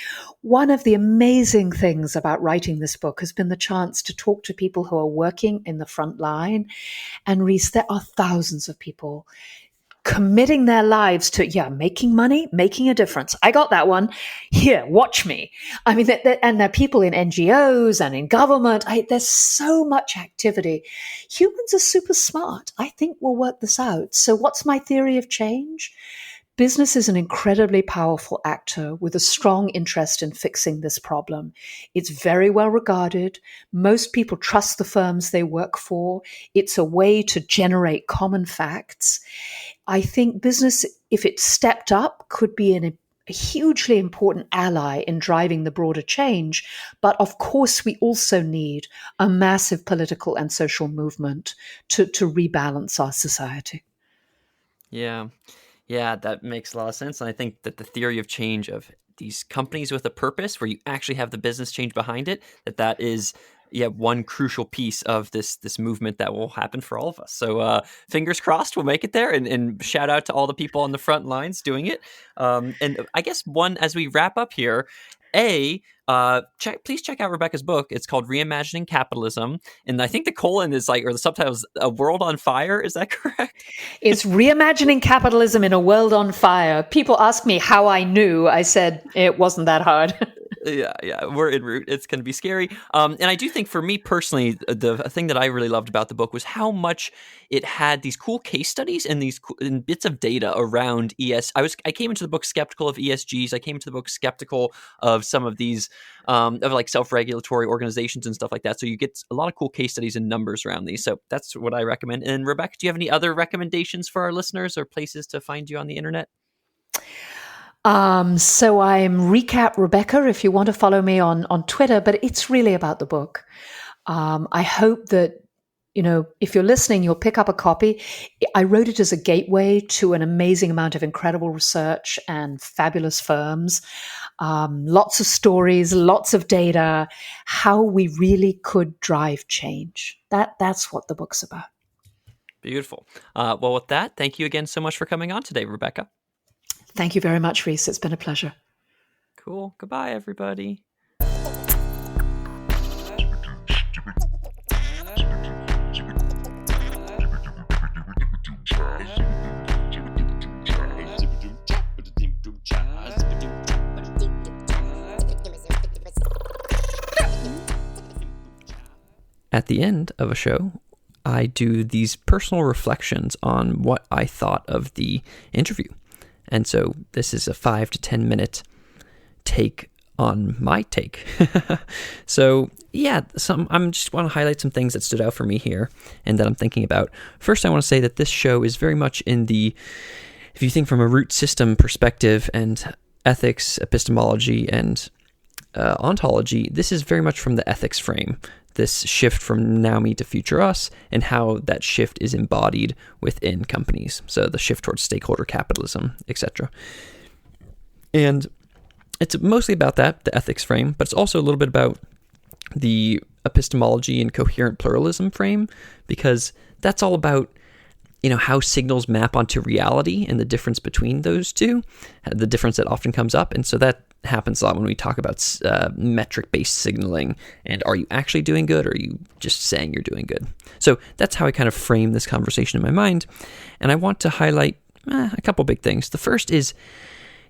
one of the amazing things about writing this book has been the chance to talk to people who are working in the front line. And Reese, there are thousands of people committing their lives to, making money, making a difference. I got that one. Here, watch me. I mean, and there are people in NGOs and in government. There's so much activity. Humans are super smart. I think we'll work this out. So what's my theory of change? Business is an incredibly powerful actor with a strong interest in fixing this problem. It's very well regarded. Most people trust the firms they work for. It's a way to generate common facts. I think business, if it stepped up, could be a hugely important ally in driving the broader change. But of course, we also need a massive political and social movement to rebalance our society. Yeah. Yeah, that makes a lot of sense. And I think that the theory of change of these companies with a purpose where you actually have the business change behind it, that is one crucial piece of this movement that will happen for all of us. So fingers crossed we'll make it there, and shout out to all the people on the front lines doing it. And I guess as we wrap up here, please check out Rebecca's book. It's called Reimagining Capitalism. And I think the colon is or the subtitle is A World on Fire. Is that correct? It's Reimagining Capitalism in a World on Fire. People ask me how I knew. I said it wasn't that hard. Yeah, we're en route. It's going to be scary. And I do think for me personally, the thing that I really loved about the book was how much it had these cool case studies and these bits of data around ES. I came into the book skeptical of ESGs. I came into the book skeptical of some of these of self-regulatory organizations and stuff like that. So you get a lot of cool case studies and numbers around these. So that's what I recommend. And Rebecca, do you have any other recommendations for our listeners or places to find you on the internet? So I'm Recap Rebecca if you want to follow me on Twitter, but it's really about the book. I hope that, if you're listening, you'll pick up a copy. I wrote it as a gateway to an amazing amount of incredible research and fabulous firms. Lots of stories, lots of data, how we really could drive change. That's what the book's about. Beautiful. Well, with that, thank you again so much for coming on today, Rebecca. Thank you very much, Reese. It's been a pleasure. Cool. Goodbye, everybody. At the end of a show, I do these personal reflections on what I thought of the interview. And so this is a 5 to 10 minute take on my take. So I'm just want to highlight some things that stood out for me here and that I'm thinking about. First, I want to say that this show is very much if you think from a root system perspective and ethics, epistemology, and ontology, this is very much from the ethics frame. This shift from now me to future us and how that shift is embodied within companies. So the shift towards stakeholder capitalism, etc. And it's mostly about that, the ethics frame, but it's also a little bit about the epistemology and coherent pluralism frame, because that's all about how signals map onto reality and the difference between those two, the difference that often comes up. And so that happens a lot when we talk about metric-based signaling and are you actually doing good or are you just saying you're doing good? So that's how I kind of frame this conversation in my mind. And I want to highlight a couple big things. The first is,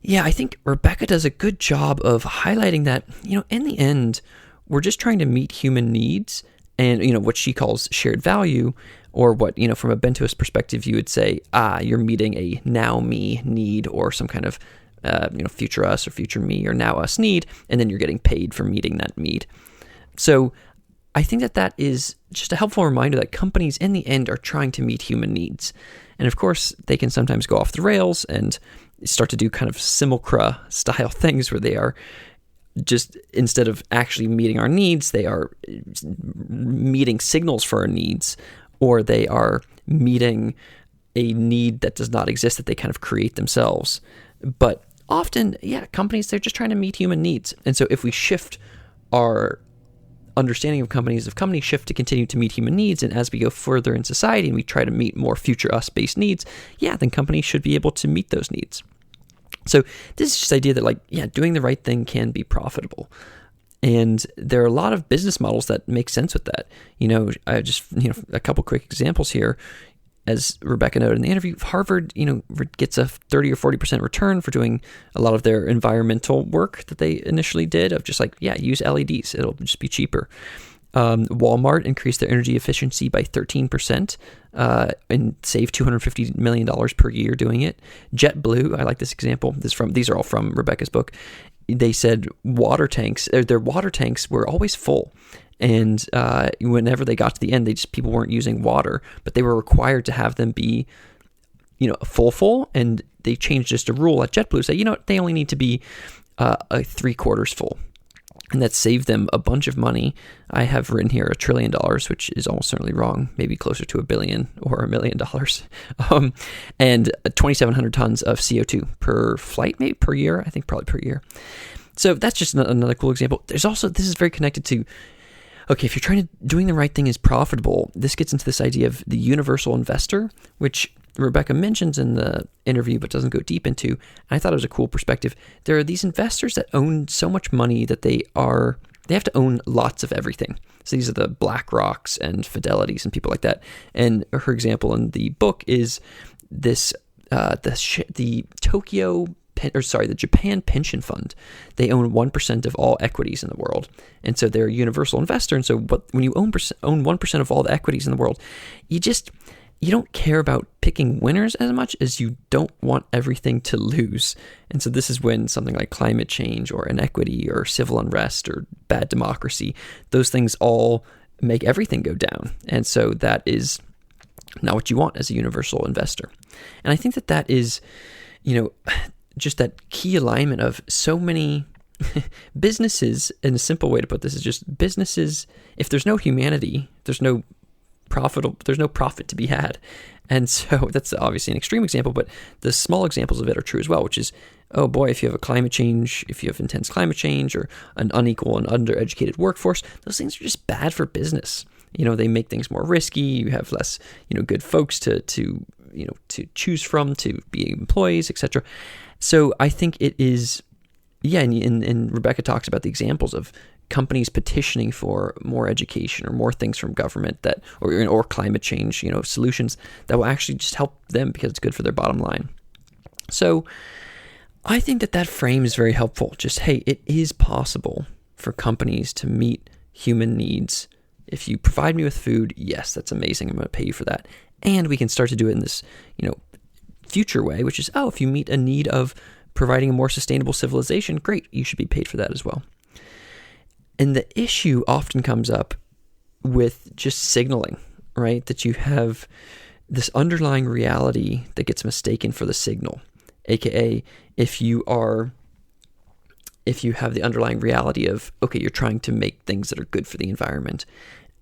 I think Rebecca does a good job of highlighting that, in the end, we're just trying to meet human needs and, what she calls shared value, or what, from a Bentoist perspective, you would say, you're meeting a now me need or some kind of future us or future me or now us need, and then you're getting paid for meeting that need. So I think that is just a helpful reminder that companies in the end are trying to meet human needs. And of course, they can sometimes go off the rails and start to do kind of simulacra style things where they are just, instead of actually meeting our needs, they are meeting signals for our needs, or they are meeting a need that does not exist that they kind of create themselves. But often, companies, they're just trying to meet human needs. And so if we shift our understanding of companies, if companies shift to continue to meet human needs, and as we go further in society and we try to meet more future us-based needs, then companies should be able to meet those needs. So this is just the idea that doing the right thing can be profitable. And there are a lot of business models that make sense with that. I just, a couple quick examples here. As Rebecca noted in the interview, Harvard, gets a 30 or 40% return for doing a lot of their environmental work that they initially did of just use LEDs. It'll just be cheaper. Walmart increased their energy efficiency by 13% and saved $250 million per year doing it. JetBlue, I like this example. These are all from Rebecca's book. They said their water tanks were always full. And whenever they got to the end, people weren't using water, but they were required to have them be, full. And they changed just a rule at JetBlue, say, they only need to be a 3/4 full. And that saved them a bunch of money. I have written here $1 trillion, which is almost certainly wrong, maybe closer to $1 billion or $1 million. And 2,700 tons of CO2 per flight, maybe per year. I think probably per year. So that's just another cool example. There's also, this is very connected to, okay, if you're doing the right thing is profitable, this gets into this idea of the universal investor, which Rebecca mentions in the interview but doesn't go deep into. And I thought it was a cool perspective. There are these investors that own so much money that they have to own lots of everything. So these are the BlackRocks and Fidelities and people like that. And her example in the book is this the Japan Pension Fund. They own 1% of all equities in the world. And so they're a universal investor. And so when you own 1% of all the equities in the world, you don't care about picking winners as much as you don't want everything to lose. And so this is when something like climate change or inequity or civil unrest or bad democracy, those things all make everything go down. And so that is not what you want as a universal investor. And I think that is, just that key alignment of so many businesses, and a simple way to put this is just businesses, if there's no humanity, there's no profit to be had. And so that's obviously an extreme example, but the small examples of it are true as well, which is, oh boy, if you have if you have intense climate change or an unequal and undereducated workforce, those things are just bad for business. They make things more risky. You have less, good folks to choose from, to be employees, etc. So I think it is, and Rebecca talks about the examples of companies petitioning for more education or more things from government or climate change, solutions that will actually just help them because it's good for their bottom line. So I think that frame is very helpful. Just, hey, it is possible for companies to meet human needs. If you provide me with food, yes, that's amazing. I'm going to pay you for that. And we can start to do it in this, future way, which is, if you meet a need of providing a more sustainable civilization, great, you should be paid for that as well. And the issue often comes up with just signaling, right? That you have this underlying reality that gets mistaken for the signal, aka if you have the underlying reality of, okay, you're trying to make things that are good for the environment,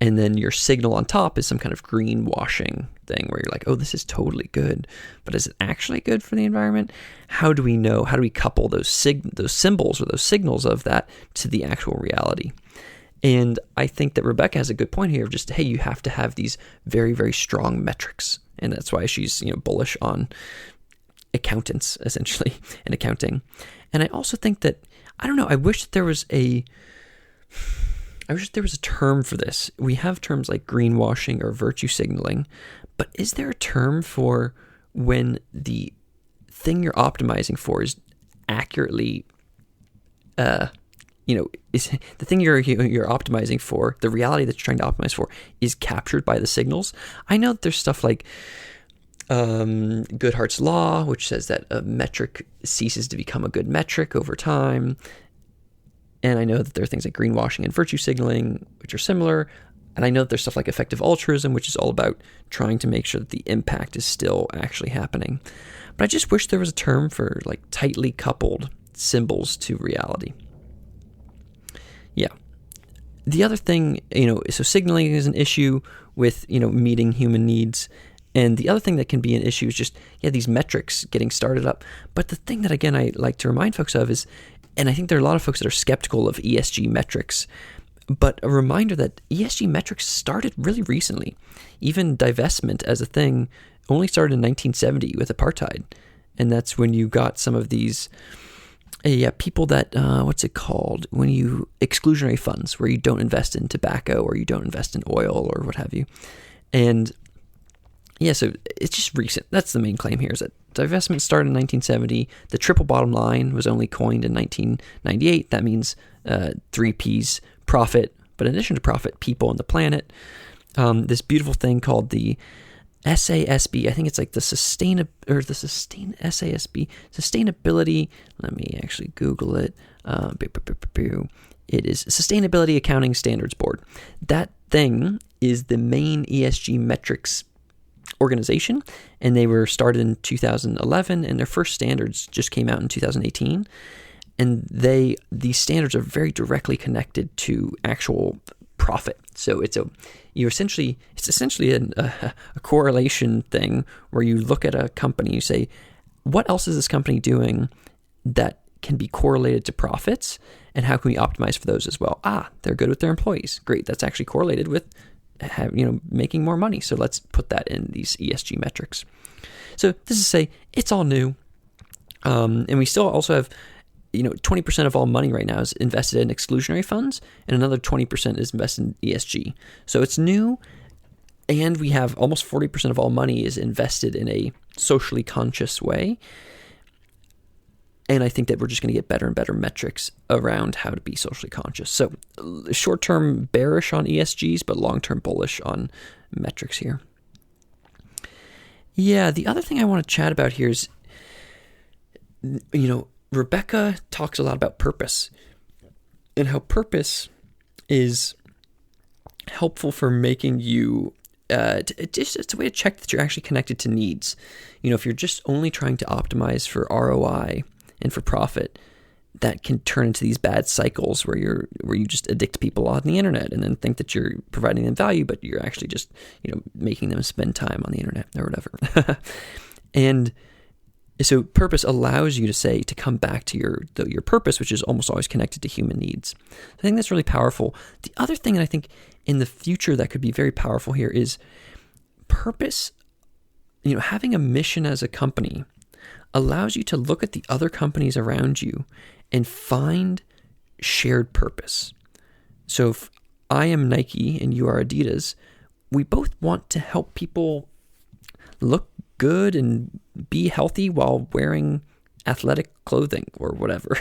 and then your signal on top is some kind of greenwashing thing where you're like, oh, this is totally good, but is it actually good for the environment? How do we know? How do we couple those symbols or those signals of that to the actual reality? And I think that Rebecca has a good point here of just, hey, you have to have these very, very strong metrics. And that's why she's, bullish on accountants, essentially, and accounting. And I also think that, I don't know, I wish there was a term for this. We have terms like greenwashing or virtue signaling, but is there a term for when the thing you're optimizing for is accurately, is the thing you're optimizing for, the reality that you're trying to optimize for, is captured by the signals? I know that there's stuff like Goodhart's law, which says that a metric ceases to become a good metric over time. And I know that there are things like greenwashing and virtue signaling, which are similar. And I know that there's stuff like effective altruism, which is all about trying to make sure that the impact is still actually happening. But I just wish there was a term for like tightly coupled symbols to reality. Yeah. The other thing, so signaling is an issue with, meeting human needs. And the other thing that can be an issue is just, these metrics getting started up. But the thing that, again, I like to remind folks of is, and I think there are a lot of folks that are skeptical of ESG metrics, But a reminder that ESG metrics started really recently. Even divestment as a thing only started in 1970 with apartheid. And that's when you got some of these people that, what's it called? When you, exclusionary funds, where you don't invest in tobacco or you don't invest in oil or what have you. And yeah, so it's just recent. That's the main claim here, is that divestment started in 1970. The triple bottom line was only coined in 1998. That means 3 Ps, profit, but in addition to profit, people and the planet. This beautiful thing called the SASB, I think it's like the SASB, sustainability. Let me actually Google it. It is Sustainability Accounting Standards Board. That thing is the main ESG metrics organization, and they were started in 2011, and their first standards just came out in 2018. And these standards are very directly connected to actual profit. So it's essentially a correlation thing where you look at a company, you say, what else is this company doing that can be correlated to profits, and how can we optimize for those as well? They're good with their employees. Great, that's actually correlated with making more money. So let's put that in these ESG metrics. So this is to say it's all new, and we still also have 20% of all money right now is invested in exclusionary funds, and another 20% is invested in ESG. So it's new, and we have almost 40% of all money is invested in a socially conscious way. And I think that we're just going to get better and better metrics around how to be socially conscious. So short-term bearish on ESGs, but long-term bullish on metrics here. Yeah, the other thing I want to chat about here is, Rebecca talks a lot about purpose and how purpose is helpful for making you, it's a way to check that you're actually connected to needs. If you're just only trying to optimize for ROI and for profit, that can turn into these bad cycles where you just addict people on the internet and then think that you're providing them value, but you're actually just, making them spend time on the internet or whatever. And so purpose allows you to come back to your purpose, which is almost always connected to human needs. I think that's really powerful. The other thing that I think in the future that could be very powerful here is purpose. Having a mission as a company allows you to look at the other companies around you and find shared purpose. So if I am Nike and you are Adidas, we both want to help people look good and be healthy while wearing athletic clothing or whatever.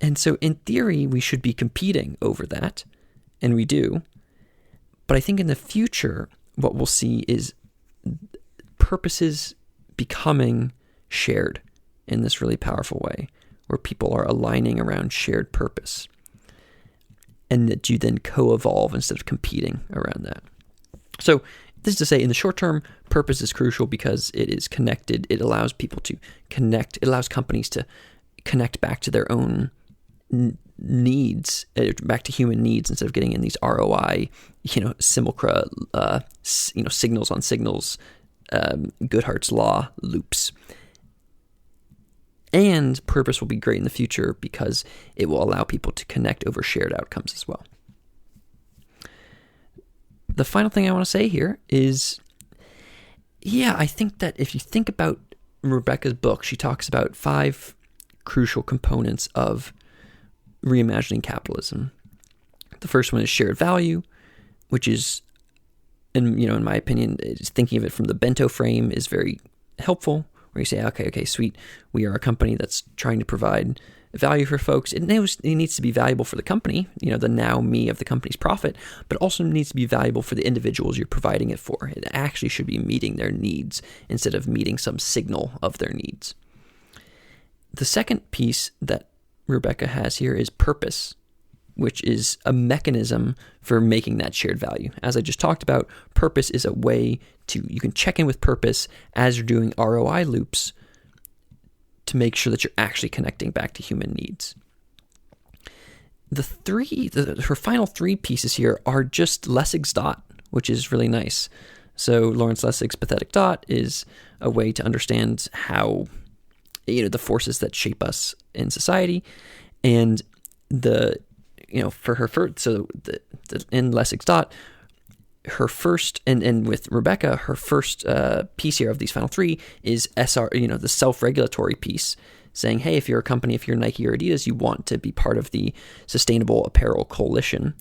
And so in theory, we should be competing over that, and we do. But I think in the future, what we'll see is purposes becoming shared in this really powerful way, where people are aligning around shared purpose, and that you then co-evolve instead of competing around that. So this is to say, in the short term, purpose is crucial because it is connected. It allows people to connect. It allows companies to connect back to their own needs, back to human needs, instead of getting in these ROI, simulacra, signals on signals, Goodhart's law loops. And purpose will be great in the future because it will allow people to connect over shared outcomes as well. The final thing I want to say here is, I think that if you think about Rebecca's book, she talks about 5 crucial components of reimagining capitalism. The first one is shared value, which is, in my opinion, thinking of it from the bento frame is very helpful, where you say, okay, sweet, we are a company that's trying to provide value for folks. It needs to be valuable for the company, the now me of the company's profit, but also needs to be valuable for the individuals you're providing it for. It actually should be meeting their needs instead of meeting some signal of their needs. The second piece that Rebecca has here is purpose, which is a mechanism for making that shared value. As I just talked about, purpose is a way you can check in with purpose as you're doing ROI loops to make sure that you're actually connecting back to human needs. Her final 3 pieces here are just Lessig's dot, which is really nice. So Lawrence Lessig's pathetic dot is a way to understand how, the forces that shape us in society, and the for her first, so in Lessig's Dot, her first, and with Rebecca, her first piece here of these final three is SR, the self-regulatory piece, saying, hey, if you're a company, if you're Nike or Adidas, you want to be part of the Sustainable Apparel Coalition.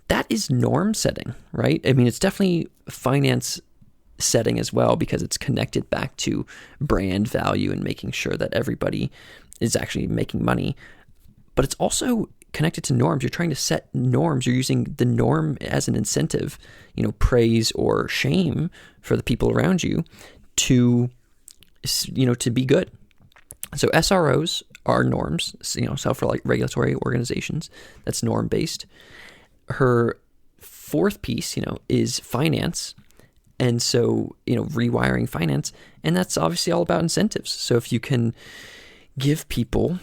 That is norm setting, right? I mean, it's definitely finance setting as well, because it's connected back to brand value and making sure that everybody is actually making money. But it's also connected to norms. You're trying to set norms. You're using the norm as an incentive, praise or shame for the people around you to be good. So SROs are norms, self-regulatory organizations. That's norm-based. Her fourth piece, is finance. And so, rewiring finance. And that's obviously all about incentives. So if you can give people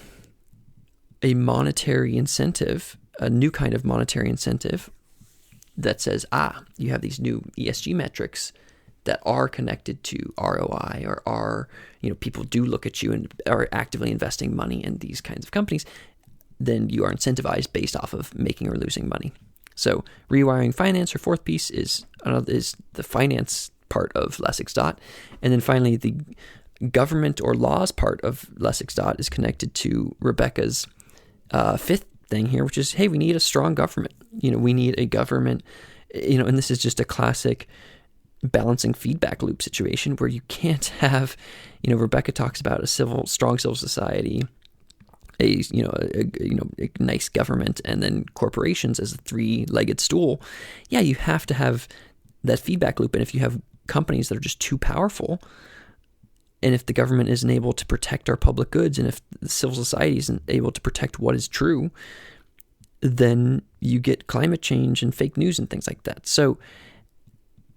a monetary incentive, a new kind of monetary incentive that says, you have these new ESG metrics that are connected to ROI, or are, people do look at you and are actively investing money in these kinds of companies, then you are incentivized based off of making or losing money. So rewiring finance, her fourth piece, is the finance part of Lessig's Dot. And then finally, the government or laws part of Lessig's Dot is connected to Rebecca's fifth thing here, which is, hey, we need a strong government. We need a government, and this is just a classic balancing feedback loop situation where you can't have, Rebecca talks about a strong civil society, a nice government, and then corporations as a three-legged stool. Yeah, you have to have that feedback loop. And if you have companies that are just too powerful, and if the government isn't able to protect our public goods, and if the civil society isn't able to protect what is true, then you get climate change and fake news and things like that. So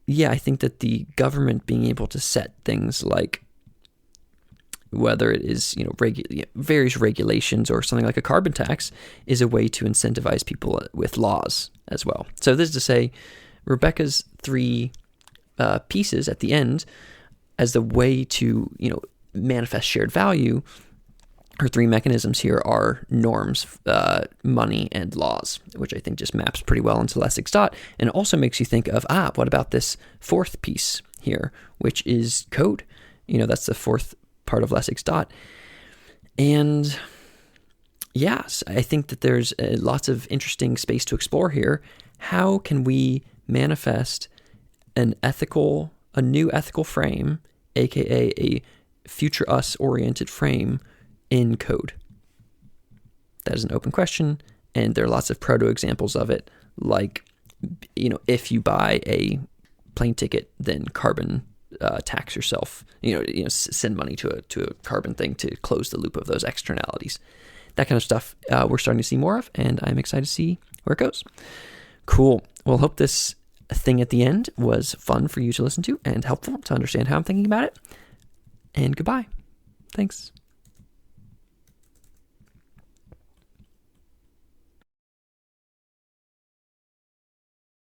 yeah, I think that the government being able to set things like, whether it is various regulations or something like a carbon tax, is a way to incentivize people with laws as well. So this is to say, Rebecca's three pieces at the end, as the way to manifest shared value, her three mechanisms here are norms, money, and laws, which I think just maps pretty well into Lessig's Dot, and it also makes you think of, what about this fourth piece here, which is code? That's the fourth part of Lessig's Dot. And yes, I think that there's lots of interesting space to explore here. How can we manifest a new ethical frame, aka a future us oriented frame, in code? That is an open question, and there are lots of proto examples of it, like, if you buy a plane ticket, then carbon tax yourself, send money to a carbon thing to close the loop of those externalities. That kind of stuff we're starting to see more of, and I'm excited to see where it goes. Cool. Well, hope this thing at the end was fun for you to listen to and helpful to understand how I'm thinking about it. And goodbye. Thanks.